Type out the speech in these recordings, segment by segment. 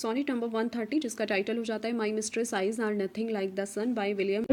Sonnet number 130 जिसका title हो जाता है my mistress eyes are nothing like the sun by William.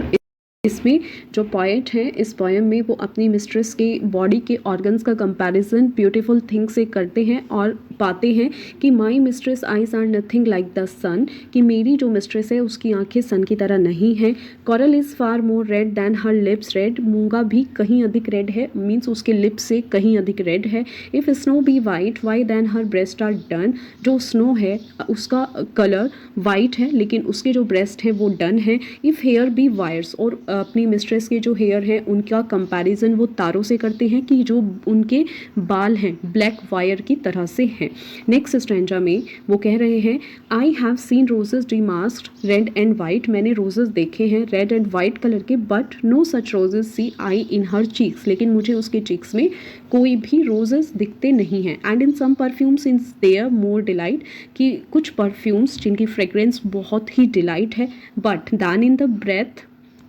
इसमें जो पोएट है, इस पोएम में वो अपनी मिस्ट्रेस के बॉडी के ऑर्गन्स का कंपैरिजन ब्यूटीफुल थिंग से करते हैं और पाते हैं कि my mistress eyes are nothing like the sun, कि मेरी जो मिस्ट्रेस है उसकी आंखें सन की तरह नहीं हैं। Coral is far more red than her lips red, मूंगा भी कहीं अधिक रेड है, मीन्स उसके लिप्स से कहीं अधिक रेड है। If snow be white why then her breast are dun, जो स्नो है उसका कलर वाइट है लेकिन उसके जो ब्रेस्ट है वो डन है। इफ़ हेयर बी वायर्स, और अपनी मिस्ट्रेस के जो हेयर हैं उनका कंपैरिजन वो तारों से करते हैं कि जो उनके बाल हैं ब्लैक वायर की तरह से हैं। नेक्स्ट स्टैंजा में वो कह रहे हैं I have seen roses damasked red and white, मैंने रोजेस देखे हैं रेड एंड वाइट कलर के, but no such roses see I in her cheeks, लेकिन मुझे उसके चीक्स में कोई भी रोजेस दिखते नहीं हैं। And in some perfumes in there more delight, कि कुछ परफ्यूम्स जिनकी फ्रेग्रेंस बहुत ही डिलाइट है, but than in the breath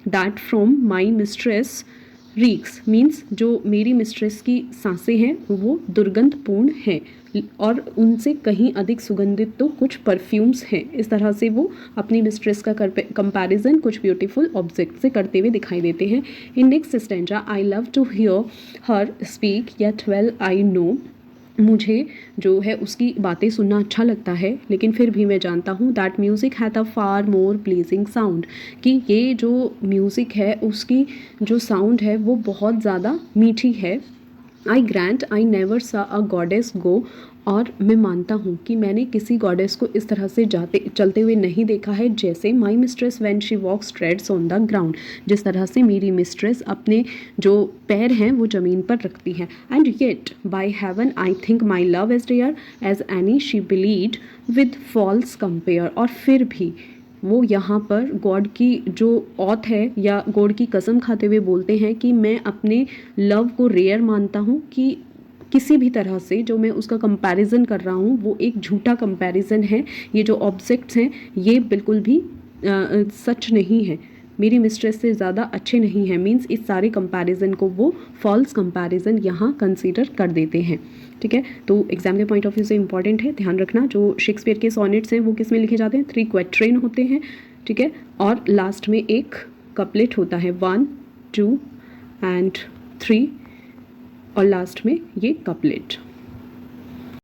that from my mistress reeks, मीन्स जो मेरी मिस्ट्रेस की सांसें हैं वो दुर्गंधपूर्ण हैं और उनसे कहीं अधिक सुगंधित तो कुछ परफ्यूम्स हैं। इस तरह से वो अपनी मिस्ट्रेस का कंपैरिजन कुछ ब्यूटीफुल ऑब्जेक्ट से करते हुए दिखाई देते हैं। In next stanza I love to hear her speak yet well I know, मुझे जो है उसकी बातें सुनना अच्छा लगता है लेकिन फिर भी मैं जानता हूँ that music hath a far more pleasing sound, कि ये जो म्यूज़िक है उसकी जो साउंड है वो बहुत ज़्यादा मीठी है। आई ग्रांट आई नेवर सा अ गॉडेस गो, और मैं मानता हूँ कि मैंने किसी गॉडेस को इस तरह से चलते हुए नहीं देखा है जैसे my mistress when she walks treads on the ground, जिस तरह से मेरी मिस्ट्रेस अपने जो पैर हैं वो ज़मीन पर रखती हैं। And yet by heaven I think my love as dear as any she belied with false compare, और फिर भी वो यहाँ पर गॉड की जो ऑथ है या गॉड की कसम खाते हुए बोलते हैं कि मैं अपने लव को रेयर मानता हूँ, कि किसी भी तरह से जो मैं उसका कंपैरिजन कर रहा हूँ वो एक झूठा कंपैरिजन है। ये जो ऑब्जेक्ट्स हैं ये बिल्कुल भी सच नहीं है, मेरी मिस्ट्रेस से ज़्यादा अच्छे नहीं हैं, मीन्स इस सारे कंपैरिजन को वो फॉल्स कंपैरिजन यहाँ कंसीडर कर देते हैं। ठीक है, तो एग्जाम के पॉइंट ऑफ व्यू से इंपॉर्टेंट है, ध्यान रखना जो शेक्सपियर के सोनेट्स हैं वो किस में लिखे जाते हैं, 3 क्वैट्रेन होते हैं। ठीक है, और लास्ट में एक कपलेट होता है 1 2 एंड 3, और लास्ट में ये कपलेट।